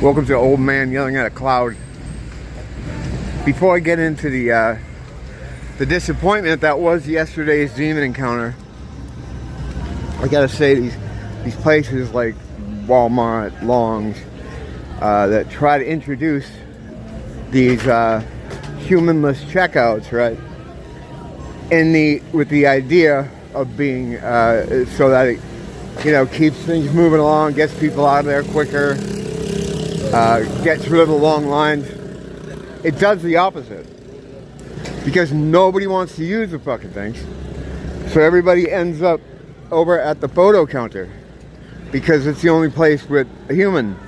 Welcome to Old Man Yelling at a Cloud. Before I get into the disappointment that was yesterday's demon encounter, I gotta say these places like Walmart, Long's, that try to introduce these humanless checkouts, right? With the idea of being so that it keeps things moving along, gets people out of there quicker. Gets rid of the long lines. It does the opposite, because nobody wants to use the fucking things, so everybody ends up over at the photo counter because it's the only place with a human.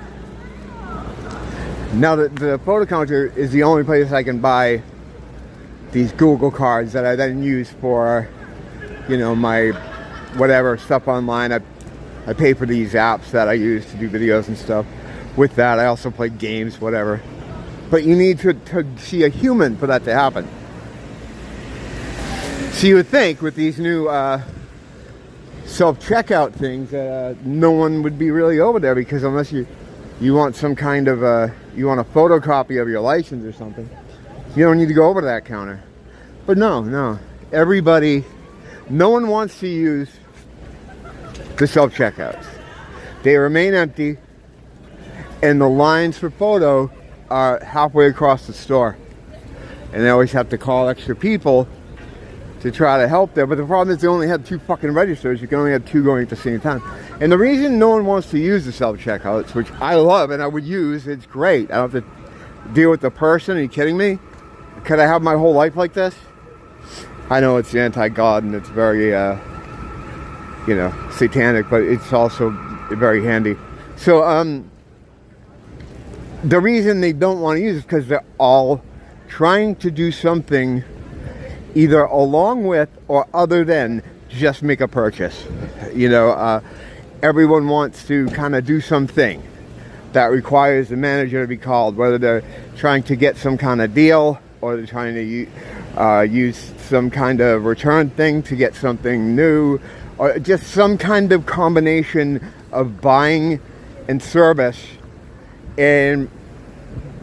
Now the photo counter is the only place I can buy these Google cards that I then use for my whatever stuff online. I pay for these apps that I use to do videos and stuff. With that, I also play games, whatever. But you need to see a human for that to happen. So you would think with these new self-checkout things that no one would be really over there, because unless you want some kind of you want a photocopy of your license or something, you don't need to go over to that counter. But no, everybody, no one wants to use the self-checkouts. They remain empty. And the lines for photo are halfway across the store. And they always have to call extra people to try to help there. But the problem is they only have 2 fucking registers. You can only have 2 going at the same time. And the reason no one wants to use the self-checkouts, which I love and I would use, it's great. I don't have to deal with the person. Are you kidding me? Could I have my whole life like this? I know it's anti-God and it's very, satanic, but it's also very handy. So, the reason they don't want to use it is because they're all trying to do something either along with or other than just make a purchase. Everyone wants to kind of do something that requires the manager to be called, whether they're trying to get some kind of deal or they're trying to use some kind of return thing to get something new, or just some kind of combination of buying and service, and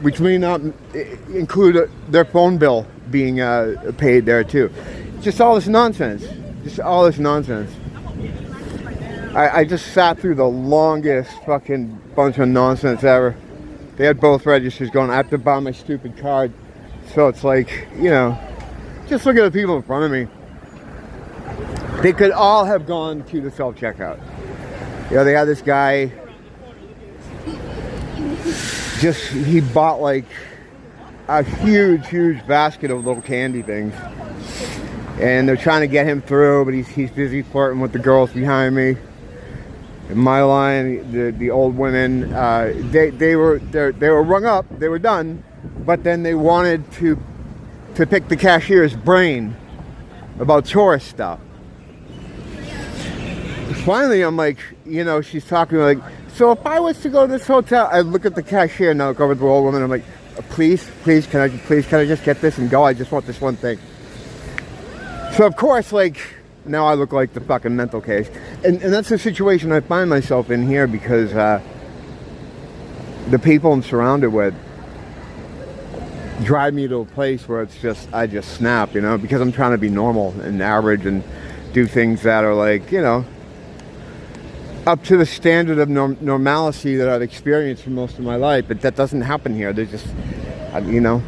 which may not include their phone bill being paid there too. Just all this nonsense. I just sat through the longest fucking bunch of nonsense ever. They had both registers going. I have to buy my stupid card. So it's like, just look at the people in front of me. They could all have gone to the self-checkout. They had this guy, he bought like a huge basket of little candy things. And they're trying to get him through, but he's busy flirting with the girls behind me. In my line, the old women, they were rung up, they were done, but then they wanted to pick the cashier's brain about tourist stuff. Finally, I'm like, she's talking like, so if I was to go to this hotel, I look at the cashier and I look over at the old woman. I'm like, please, can I just get this and go? I just want this one thing. So of course, now I look like the fucking mental case, and that's the situation I find myself in here, because the people I'm surrounded with drive me to a place where I just snap, because I'm trying to be normal and average and do things that are up to the standard of normalcy that I've experienced for most of my life. But that doesn't happen here. There's just, no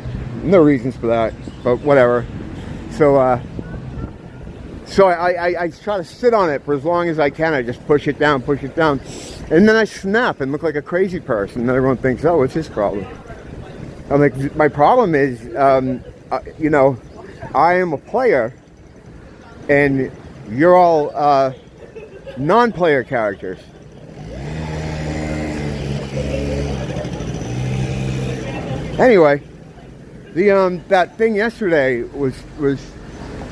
reasons for that, but whatever. So I try to sit on it for as long as I can. I just push it down, and then I snap and look like a crazy person, and everyone thinks, oh, it's his problem. I'm like, my problem is, I am a player, and you're all non-player characters. Anyway, that thing yesterday was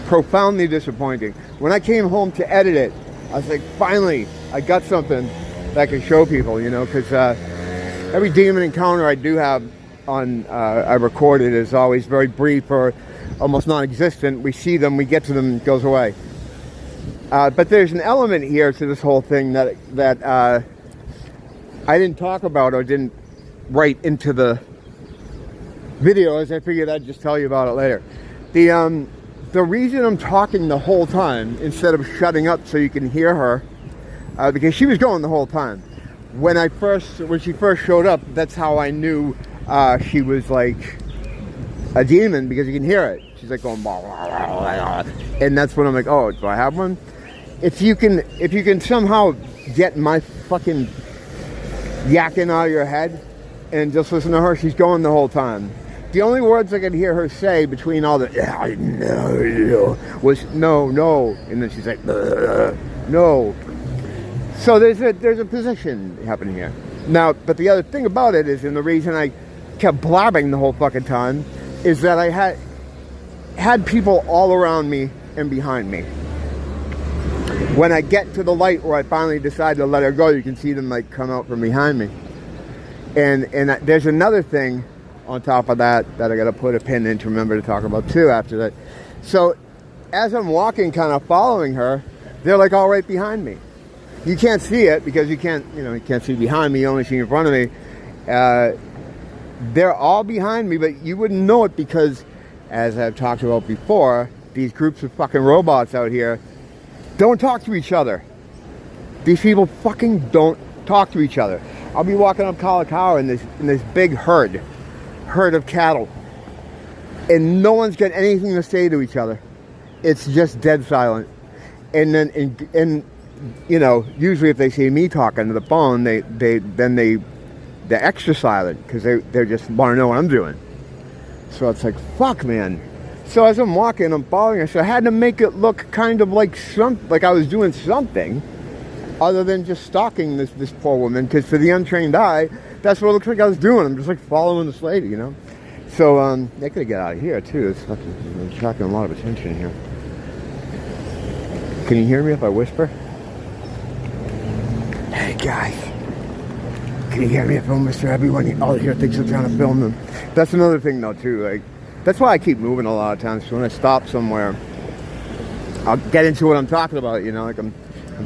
profoundly disappointing. When I came home to edit it, I was like, finally, I got something that I can show people, because every demon encounter I do have I recorded is always very brief or almost non-existent. We see them, we get to them, it goes away. But there's an element here to this whole thing that I didn't talk about or didn't right into the video, as I figured I'd just tell you about it later. The reason I'm talking the whole time instead of shutting up so you can hear her, because she was going the whole time. When she first showed up, that's how I knew she was like a demon, because you can hear it. She's like going blah, blah, blah, blah, blah. And that's when I'm like, oh, do I have one? If you can somehow get my fucking yakking out of your head and just listen to her, she's going the whole time. The only words I could hear her say between all the no was no, and then she's like no. So there's a position happening here now. But the other thing about it is, and the reason I kept blabbing the whole fucking time, is that I had people all around me and behind me. When I get to the light where I finally decide to let her go, you can see them like come out from behind me. And there's another thing on top of that I got to put a pin in to remember to talk about too after that. So as I'm walking, kind of following her, they're like all right behind me. You can't see it because you can't see behind me. You only see in front of me. They're all behind me, but you wouldn't know it because, as I've talked about before, these groups of fucking robots out here don't talk to each other. These people fucking don't talk to each other. I'll be walking up Kalakaua in this big herd of cattle, and no one's got anything to say to each other. It's just dead silent. And then usually if they see me talking to the phone, they're extra silent because they just want to know what I'm doing. So it's like, fuck, man. So as I'm walking, I'm following her. So I had to make it look kind of like I was doing something other than just stalking this poor woman, because to the untrained eye, that's what it looks like I was doing. I'm just like following this lady, So they could get out of here too. It's fucking attracting a lot of attention here. Can you hear me if I whisper? Hey guys, can you hear me if I whisper? Everyone all here thinks I'm trying to film them. That's another thing though too. Like, that's why I keep moving a lot of times. So when I stop somewhere, I'll get into what I'm talking about. Like I'm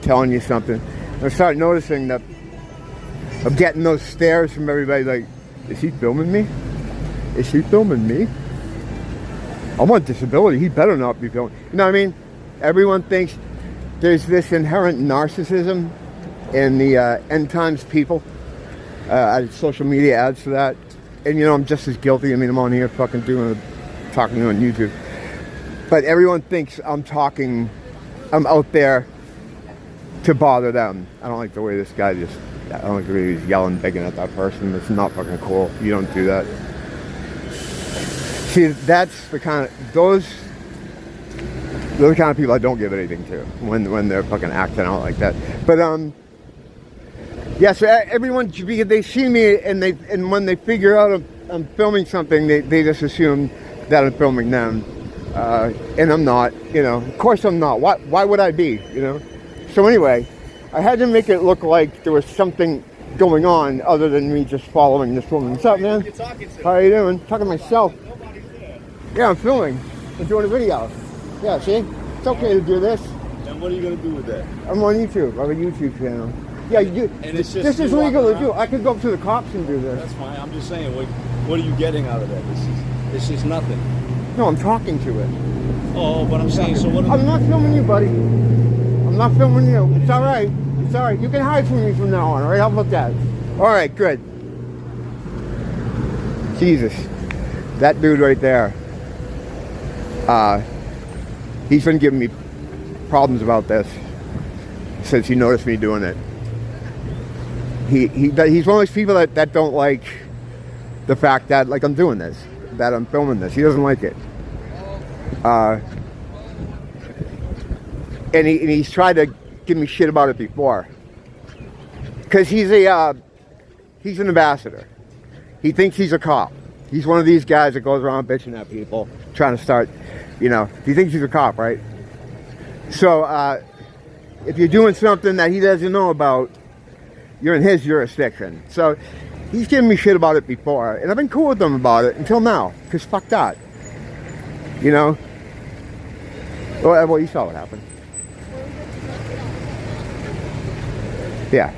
telling you something. I start noticing that I'm getting those stares from everybody. Like, is he filming me? Is he filming me? I'm on disability. He better not be filming. You know what I mean? Everyone thinks there's this inherent narcissism in the end times people. Social media adds to that. And I'm just as guilty. I mean, I'm on here fucking talking on YouTube. But everyone thinks I'm out there to bother them. I don't like the way this guy I don't like the way he's yelling, begging at that person. It's not fucking cool. You don't do that. See, that's the kind of, those are the kind of people I don't give anything to when they're fucking acting out like that. But, yeah, so everyone, they see me and when they figure out I'm filming something, they just assume that I'm filming them. And I'm not, of course I'm not. Why would I be, So anyway, I had to make it look like there was something going on other than me just following this woman. What's up, man? How are you doing? Talking to myself. Yeah, I'm filming. I'm doing a video. Yeah, see? It's okay to do this. And what are you going to do with that? I'm on YouTube. I have a YouTube channel. Yeah, you do. And it's just this is legal to do. I could go up to the cops and do this. That's fine. I'm just saying, what are you getting out of that? It's just nothing. No, I'm talking to it. Oh, but I'm saying, so what? I'm not filming you, buddy. I'm not filming you. It's all right. It's all right. You can hide from me from now on, all right? How about that? All right, good. Jesus. That dude right there. He's been giving me problems about this since he noticed me doing it. He's one of those people that don't like the fact that, like, I'm doing this, that I'm filming this. He doesn't like it. And he's tried to give me shit about it before. Because he's an ambassador. He thinks he's a cop. He's one of these guys that goes around bitching at people, trying to start, he thinks he's a cop, right? So, if you're doing something that he doesn't know about, you're in his jurisdiction. So, he's given me shit about it before, and I've been cool with him about it until now, because fuck that. Well, you saw what happened. Yeah.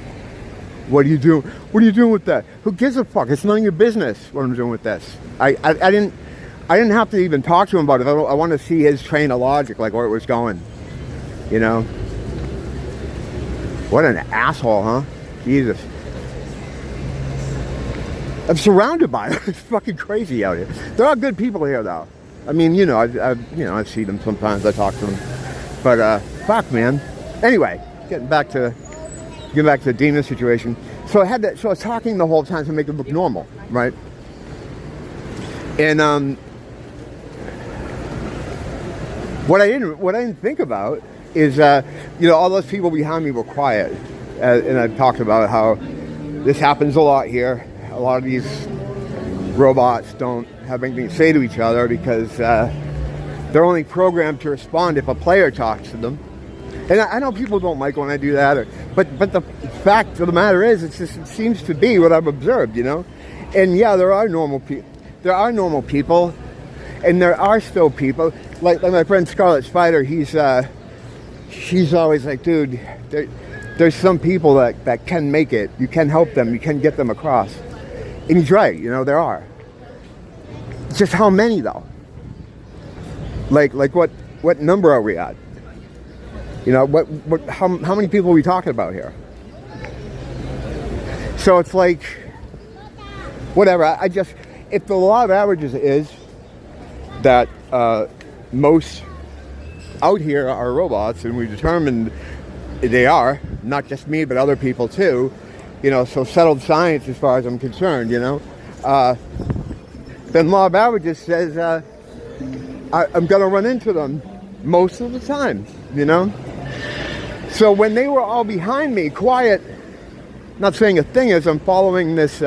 What are you doing? What are you doing with that? Who gives a fuck? It's none of your business what I'm doing with this. I didn't have to even talk to him about it. I want to see his train of logic, like where it was going. You know? What an asshole, huh? Jesus. I'm surrounded by them. It's fucking crazy out here. There are good people here, though. I mean, you know, I see them sometimes. I talk to them. But fuck, man. Anyway, getting back to the demon situation. So I was talking the whole time to make it look normal, right? And what I didn't think about is you know, all those people behind me were quiet, and I talked about how this happens a lot here. A lot of these robots don't have anything to say to each other because they're only programmed to respond if a player talks to them. And I know people don't like when I do that, but the fact of the matter is, it seems to be what I've observed, you know. And yeah, there are normal people. There are normal people, and there are still people like my friend Scarlet Spider. She's always like, dude, there's some people that can make it. You can help them. You can get them across. And he's right, you know, there are. It's just how many, though? Like what number are we at? You know, how many people are we talking about here? So it's like, whatever. If the law of averages is that most out here are robots, and we determined they are, not just me, but other people too, you know, so settled science as far as I'm concerned, you know, then law of averages says I'm going to run into them most of the time, you know. So when they were all behind me, quiet, not saying a thing as I'm following this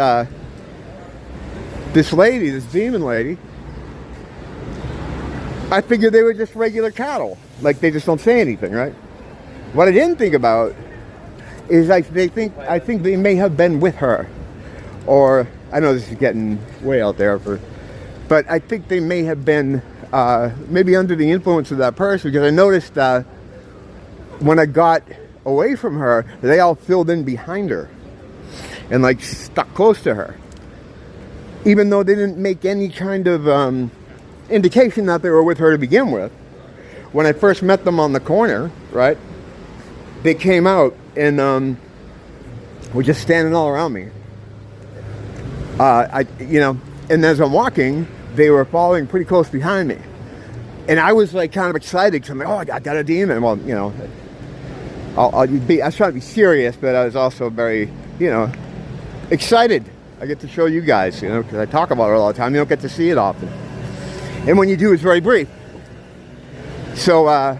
lady, this demon lady, I figured they were just regular cattle. Like, they just don't say anything, right? What I didn't think about is I think they may have been with her. Or, I know this is getting way out there, but I think they may have been maybe under the influence of that person, because I noticed when I got away from her, they all filled in behind her and like stuck close to her, even though they didn't make any kind of indication that they were with her to begin with. When I first met them on the corner, right, they came out and were just standing all around me. You know, and as I'm walking, they were following pretty close behind me, and I was like kind of excited because I'm like, oh, I got a demon. Well, you know, I was trying to be serious, but I was also very, you know, excited. I get to show you guys, you know, because I talk about it all the time. You don't get to see it often, and when you do, it's very brief. So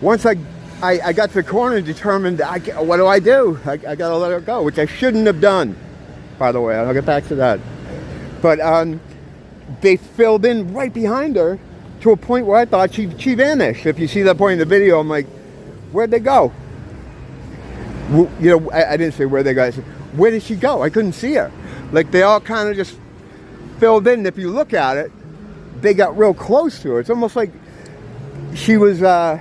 once I got to the corner and determined, what do? I got to let her go, which I shouldn't have done, by the way. I'll get back to that. But they filled in right behind her to a point where I thought she vanished. If you see that point in the video, I'm like, where'd they go? You know, I didn't say where'd they go. I said, where did she go? I couldn't see her. Like, they all kind of just filled in. If you look at it, they got real close to her. It's almost like she was, they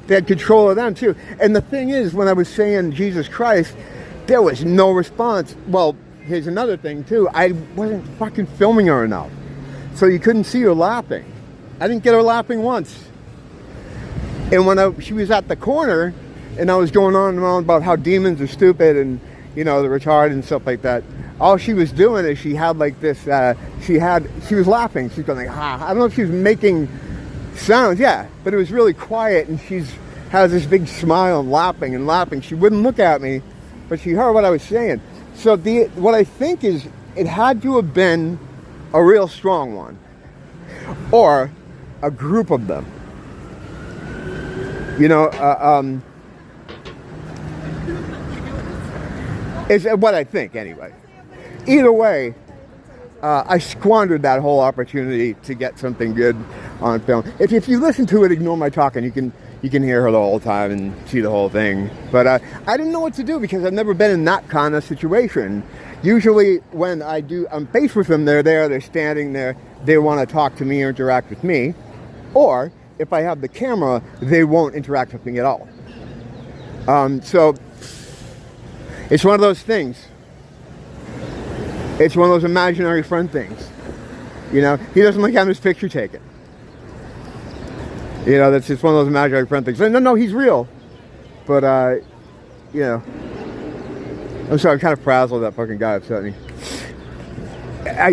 had control of them too. And the thing is, when I was saying Jesus Christ, there was no response. Well, here's another thing too. I wasn't fucking filming her enough, so you couldn't see her laughing. I didn't get her laughing once. And when she was at the corner, and I was going on and on about how demons are stupid and, you know, the retarded and stuff like that, all she was doing is she had like this, she was laughing. She's going like, I don't know if she was making sounds, yeah, but it was really quiet, and has this big smile and laughing and laughing. She wouldn't look at me, but she heard what I was saying. So what I think is, it had to have been a real strong one, or a group of them. You know, is what I think anyway. Either way, I squandered that whole opportunity to get something good on film. If you listen to it, ignore my talking. You can hear her the whole time and see the whole thing. But I didn't know what to do, because I've never been in that kind of situation. Usually when I'm faced with them, they're there, they're standing there, they want to talk to me or interact with me. Or if I have the camera, they won't interact with me at all. So It's one of those things. It's one of those imaginary friend things. You know, he doesn't like having his picture taken. You know, that's just one of those imaginary friend things. No, he's real. But, you know, I'm sorry, I'm kind of frazzled. That fucking guy upset me.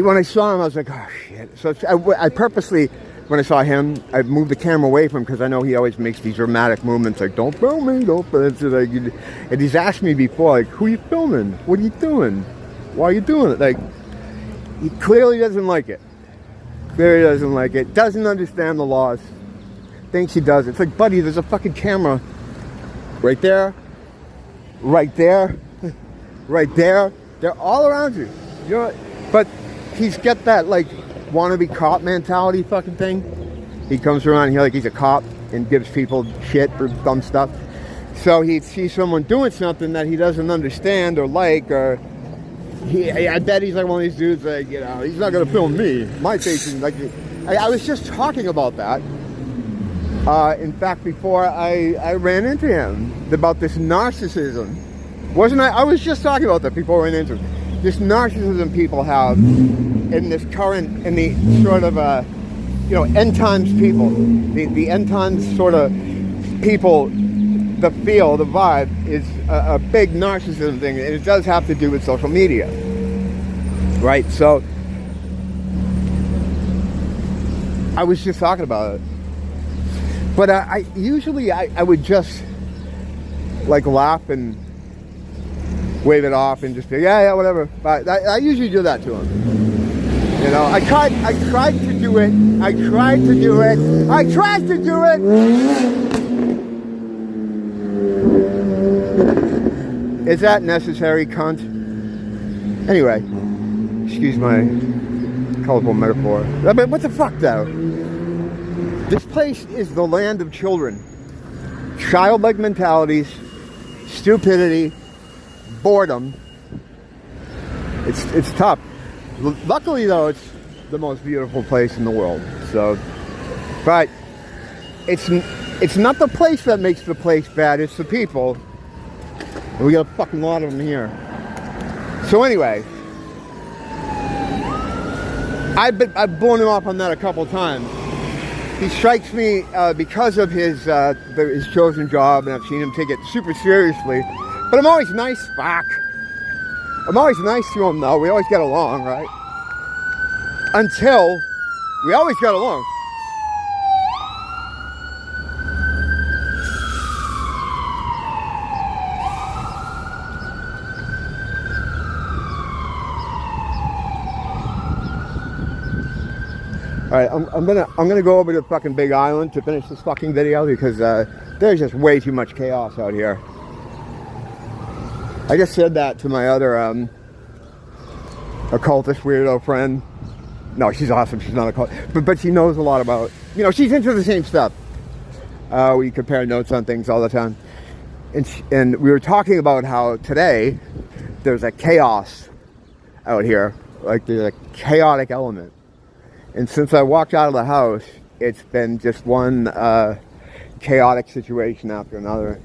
When I saw him, I was like, oh, shit. So I purposely, when I saw him, I moved the camera away from him because I know he always makes these dramatic movements like, don't film me, don't film me. And he's asked me before, like, who are you filming? What are you doing? Why are you doing it? Like, he clearly doesn't like it. Clearly doesn't like it. Doesn't understand the laws. Thinks he does. It's like, buddy, there's a fucking camera right there, right there, right there. They're all around you. You know, but he's got that like wannabe cop mentality fucking thing. He comes around here like he's a cop and gives people shit for dumb stuff. So he sees someone doing something that he doesn't understand or like, or I bet he's like one of these dudes like, you know, he's not gonna film me. My face is like, I was just talking about that. In fact, before I ran into him about this narcissism, wasn't I? I was just talking about that before I ran into him. This narcissism people have in this current, in the sort of, you know, end times people, the end times sort of people, the feel, the vibe is a big narcissism thing, and it does have to do with social media, right? So I was just talking about it. But I usually would just like laugh and wave it off and just be, yeah, whatever. But I usually do that to him. You know, I tried to do it. I tried to do it. Is that necessary, cunt? Anyway, excuse my colorful metaphor. But what the fuck, though? This place is the land of children. Childlike mentalities, stupidity, boredom. It's tough. Luckily, though, it's the most beautiful place in the world. So, but it's not the place that makes the place bad. It's the people. And we got a fucking lot of them here. So anyway, I've blown him off on that a couple times. He strikes me because of his chosen job, and I've seen him take it super seriously. But I'm always nice, fuck. I'm always nice to him, though. We always get along, right? Until we always get along. All right, I'm gonna go over to fucking Big Island to finish this fucking video because there's just way too much chaos out here. I just said that to my other occultist weirdo friend. No, she's awesome. She's not a cult, but she knows a lot about. You know, she's into the same stuff. We compare notes on things all the time, and we were talking about how today there's a chaos out here, like there's a chaotic element. And since I walked out of the house, it's been just one chaotic situation after another.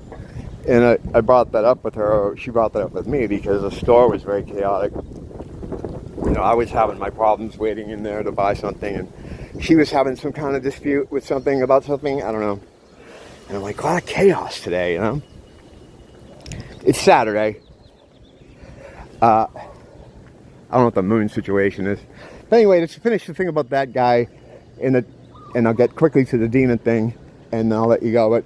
And I brought that up with her, or she brought that up with me, because the store was very chaotic. You know, I was having my problems waiting in there to buy something, and she was having some kind of dispute with something about something, I don't know. And I'm like, a lot of chaos today, you know? It's Saturday. I don't know what the moon situation is. But anyway, let's finish the thing about that guy, and I'll get quickly to the demon thing, and I'll let you go. But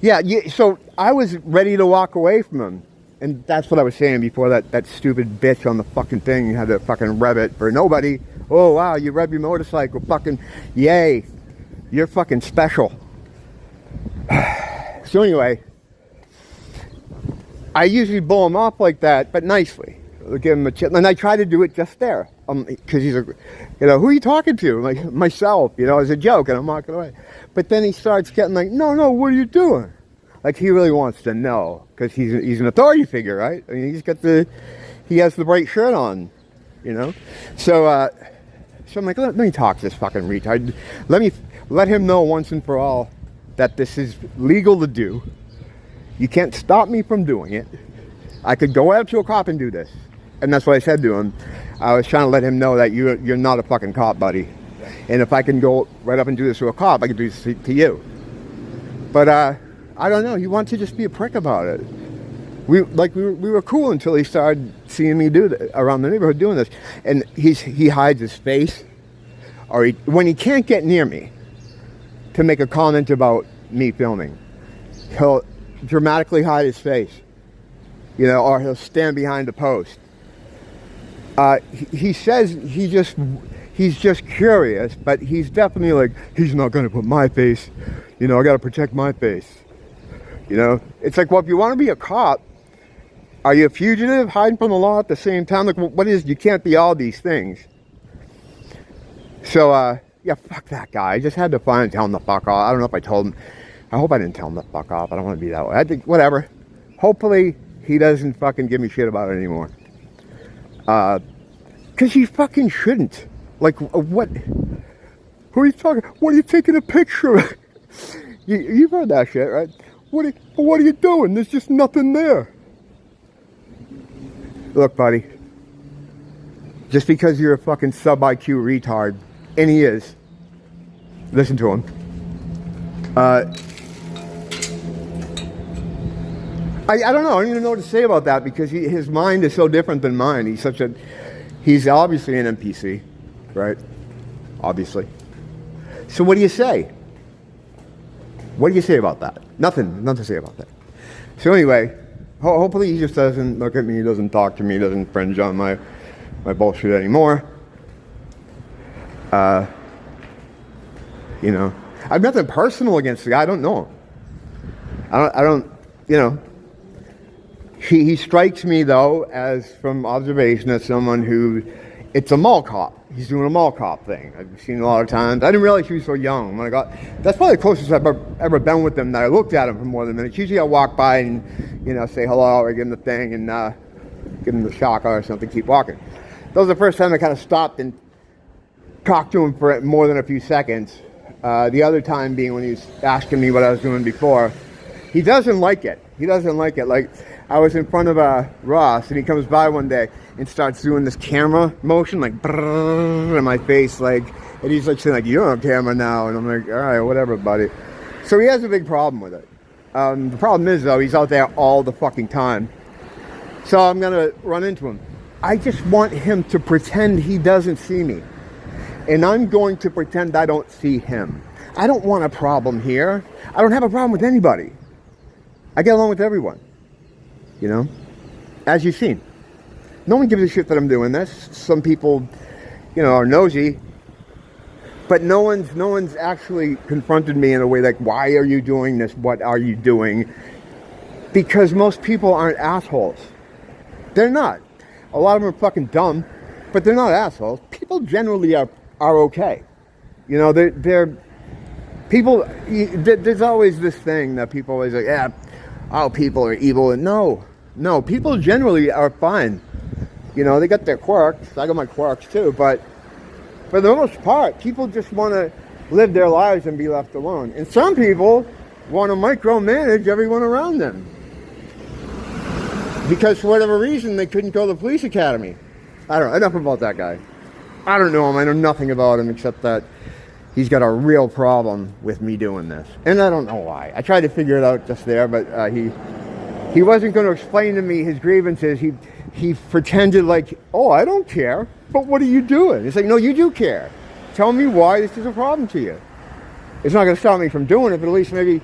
yeah, so I was ready to walk away from him, and that's what I was saying before. That stupid bitch on the fucking thing had to fucking rev it for nobody. Oh wow, you rev your motorcycle, fucking yay, you're fucking special. So anyway, I usually blow him off like that, but nicely. Give him a chip, and I try to do it just there, because he's you know, who are you talking to? Like, myself, you know, as a joke, and I'm walking away. But then he starts getting like, no, what are you doing? Like, he really wants to know, because he's an authority figure, right? I mean, he has the bright shirt on, you know? So I'm like, let me talk to this fucking retard. Let him know once and for all that this is legal to do. You can't stop me from doing it. I could go up to a cop and do this. And that's what I said to him. I was trying to let him know that you're not a fucking cop, buddy. And if I can go right up and do this to a cop, I can do this to you. But I don't know. He wants to just be a prick about it. We were cool until he started seeing me around the neighborhood doing this. And he hides his face. Or when he can't get near me to make a comment about me filming, he'll dramatically hide his face. You know, or he'll stand behind a post. He says he's just curious, but he's definitely like, he's not going to put my face, you know, I got to protect my face. You know, it's like, well, if you want to be a cop, are you a fugitive hiding from the law at the same time? Like, what is, you can't be all these things. So, yeah, fuck that guy. I just had to finally tell him to fuck off. I don't know if I told him. I hope I didn't tell him to fuck off. I don't want to be that way. I think, whatever. Hopefully, he doesn't fucking give me shit about it anymore. Because he fucking shouldn't. Like, what? Who are you talking? What are you taking a picture of? You've heard that shit, right? What are you doing? There's just nothing there. Look, buddy. Just because you're a fucking sub-IQ retard, and he is, listen to him. I don't know. I don't even know what to say about that because his mind is so different than mine. He's obviously an NPC, right? Obviously. So what do you say? What do you say about that? Nothing to say about that. So anyway, hopefully he just doesn't look at me, doesn't talk to me, doesn't fringe on my bullshit anymore. You know, I've nothing personal against the guy. I don't know him. I don't, you know. He strikes me, though, as from observation, as someone who, it's a mall cop. He's doing a mall cop thing. I've seen it a lot of times. I didn't realize he was so young. When that's probably the closest I've ever been with him that I looked at him for more than a minute. Usually I walk by and, you know, say hello or give him the thing and give him the shaka or something, keep walking. That was the first time I kind of stopped and talked to him for more than a few seconds. The other time being when he was asking me what I was doing before. He doesn't like it. Like, I was in front of Ross, and he comes by one day and starts doing this camera motion, like, in my face, like, and he's like saying, like, you're on camera now, and I'm like, all right, whatever, buddy. So he has a big problem with it. The problem is, though, he's out there all the fucking time. So I'm gonna run into him. I just want him to pretend he doesn't see me. And I'm going to pretend I don't see him. I don't want a problem here. I don't have a problem with anybody. I get along with everyone. You know, as you've seen, no one gives a shit that I'm doing this. Some people, you know, are nosy, but no one's actually confronted me in a way like, why are you doing this? What are you doing? Because most people aren't assholes. They're not. A lot of them are fucking dumb, but they're not assholes. People generally are okay. You know, they're people. There's always this thing that people always like, yeah. Oh, people are evil. And no, people generally are fine. You know, they got their quirks. I got my quirks too, but for the most part, people just want to live their lives and be left alone. And some people want to micromanage everyone around them. Because for whatever reason, they couldn't go to the police academy. I don't know, enough about that guy. I don't know him. I know nothing about him except that he's got a real problem with me doing this. And I don't know why. I tried to figure it out just there, but he wasn't going to explain to me his grievances. He pretended like, oh, I don't care. But what are you doing? It's like, no, you do care. Tell me why this is a problem to you. It's not going to stop me from doing it, but at least maybe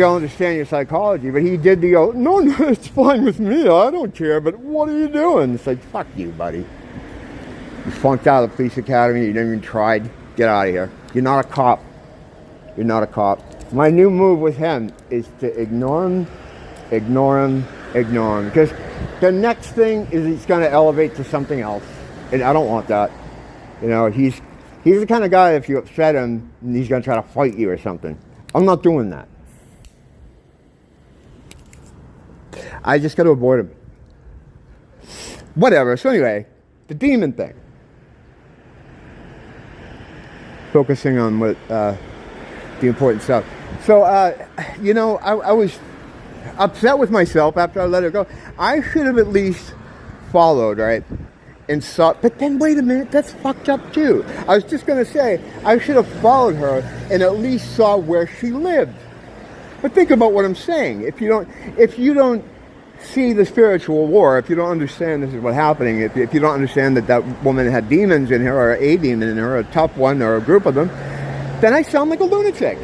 I'll understand your psychology. But he did no, it's fine with me. I don't care. But what are you doing? It's like, fuck you, buddy. You flunked out of the police academy. You never even tried. Get out of here. You're not a cop. You're not a cop. My new move with him is to ignore him. Because the next thing is he's going to elevate to something else. And I don't want that. You know, he's the kind of guy, if you upset him, he's going to try to fight you or something. I'm not doing that. I just got to avoid him. Whatever. So anyway, the demon thing. Focusing on what the important stuff. So, you know, I was upset with myself after I let her go. I should have at least followed, right? And saw, but then wait a minute, that's fucked up too. I was just gonna say, I should have followed her and at least saw where she lived. But think about what I'm saying. If you don't see the spiritual war, if you don't understand this is what's happening, if you don't understand that woman had demons in her, or a demon in her, a tough one, or a group of them, then I sound like a lunatic.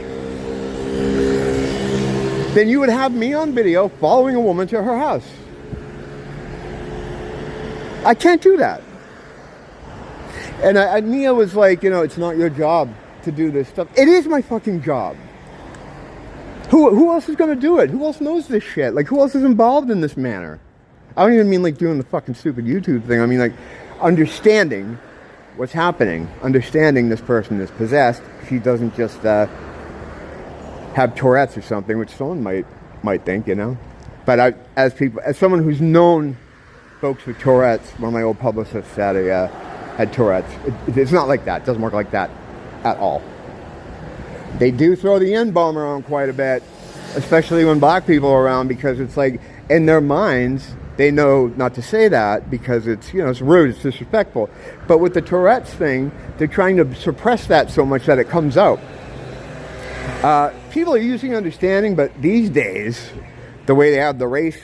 Then you would have me on video following a woman to her house. I can't do that. And Mia was like, it's not your job to do this stuff. It is my fucking job. Who else is going to do it? Who else knows this shit? Like, who else is involved in this manner? I don't even mean like doing the fucking stupid YouTube thing. I mean like understanding what's happening. Understanding this person is possessed. She doesn't just have Tourette's or something, which someone might think, But as someone who's known folks with Tourette's, one of my old publicists said had Tourette's. It's not like that. It doesn't work like that at all. They do throw the N-bomb around quite a bit, especially when black people are around, because it's like, in their minds, they know not to say that because it's, it's rude, it's disrespectful. But with the Tourette's thing, they're trying to suppress that so much that it comes out. People are using understanding, but these days, the way they have the race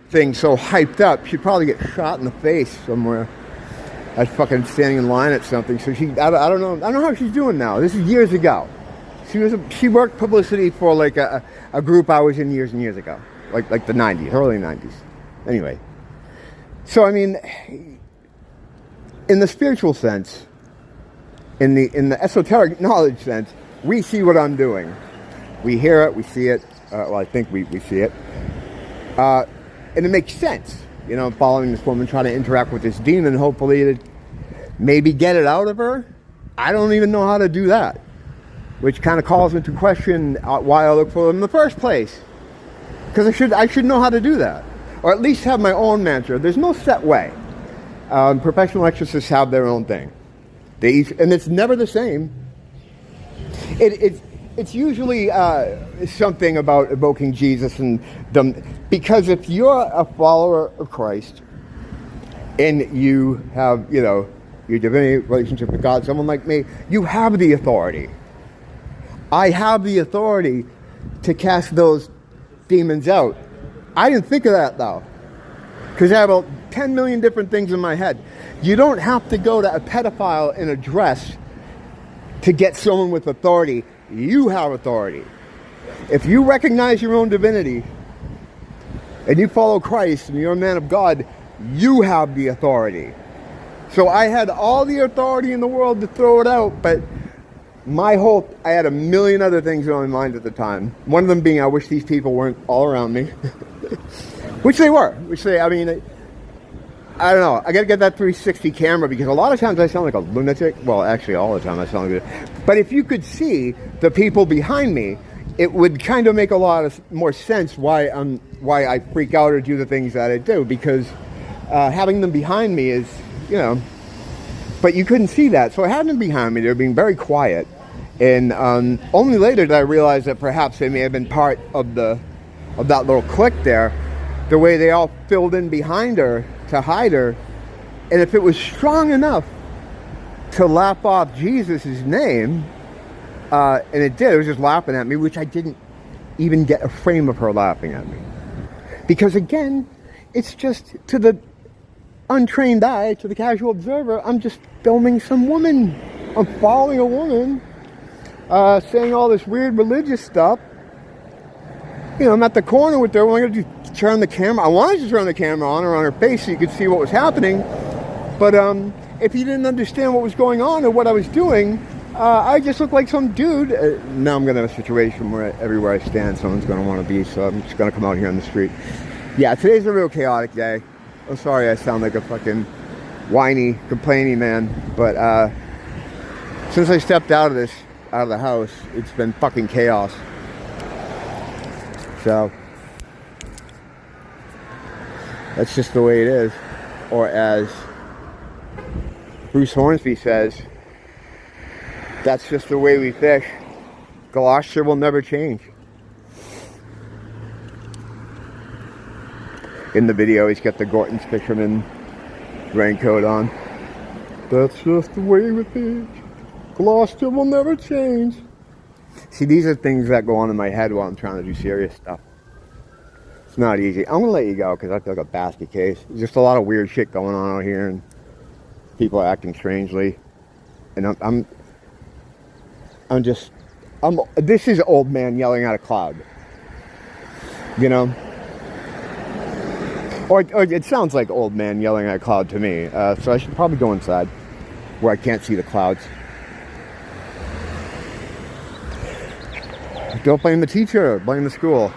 thing so hyped up, she'd probably get shot in the face somewhere. I was fucking standing in line at something. So I don't know how she's doing now. This is years ago. She worked publicity for like a group I was in years and years ago, like the 90s, early 90s. Anyway, so I mean, in the spiritual sense, in the esoteric knowledge sense, we see what I'm doing. We hear it, we see it. Well, I think we see it. And it makes sense, following this woman, trying to interact with this demon, hopefully to maybe get it out of her. I don't even know how to do that, which kind of calls into question why I look for them in the first place. Because I should know how to do that, or at least have my own mantra. There's no set way. Professional exorcists have their own thing. And it's never the same. It's usually something about evoking Jesus and them, because if you're a follower of Christ and you have, your divinity relationship with God, someone like me, you have the authority. I have the authority to cast those demons out. I didn't think of that though, because I have about 10 million different things in my head. You don't have to go to a pedophile in a dress to get someone with authority. You have authority. If you recognize your own divinity and you follow Christ and you're a man of God, you have the authority. So I had all the authority in the world to throw it out, but I had a million other things on my mind at the time. One of them being, I wish these people weren't all around me. Which they were. I don't know. I got to get that 360 camera, because a lot of times I sound like a lunatic. Well, actually, all the time I sound like a... But if you could see the people behind me, it would kind of make a lot more sense why I freak out or do the things that I do, because having them behind me is, But you couldn't see that, so I had them behind me. They were being very quiet, and only later did I realize that perhaps they may have been part of that little clique there. The way they all filled in behind her to hide her, and if it was strong enough to laugh off Jesus' name, and it did, it was just laughing at me, which I didn't even get a frame of her laughing at me. Because again, it's just, to the untrained eye, to the casual observer, I'm just filming some woman. I'm following a woman, saying all this weird religious stuff. I'm at the corner with her. What am I going to do? Turn the camera? I wanted to turn the camera on her, face, so you could see what was happening. But if you didn't understand what was going on or what I was doing, I just looked like some dude. Now I'm going to have a situation where everywhere I stand, someone's going to want to be, so I'm just going to come out here on the street. Yeah, today's a real chaotic day. I'm sorry I sound like a fucking whiny, complaining man, but since I stepped out of the house, it's been fucking chaos. So that's just the way it is. Or as Bruce Hornsby says, that's just the way we fish. Gloucester will never change. In the video, he's got the Gorton's fisherman raincoat on. That's just the way with it. Gloucester will never change. See, these are things that go on in my head while I'm trying to do serious stuff. It's not easy. I'm gonna let you go because I feel like a basket case. There's just a lot of weird shit going on out here, and people are acting strangely. And this is old man yelling at a cloud. You know? Or it sounds like old man yelling at a cloud to me. So I should probably go inside where I can't see the clouds. Don't blame the teacher, blame the school.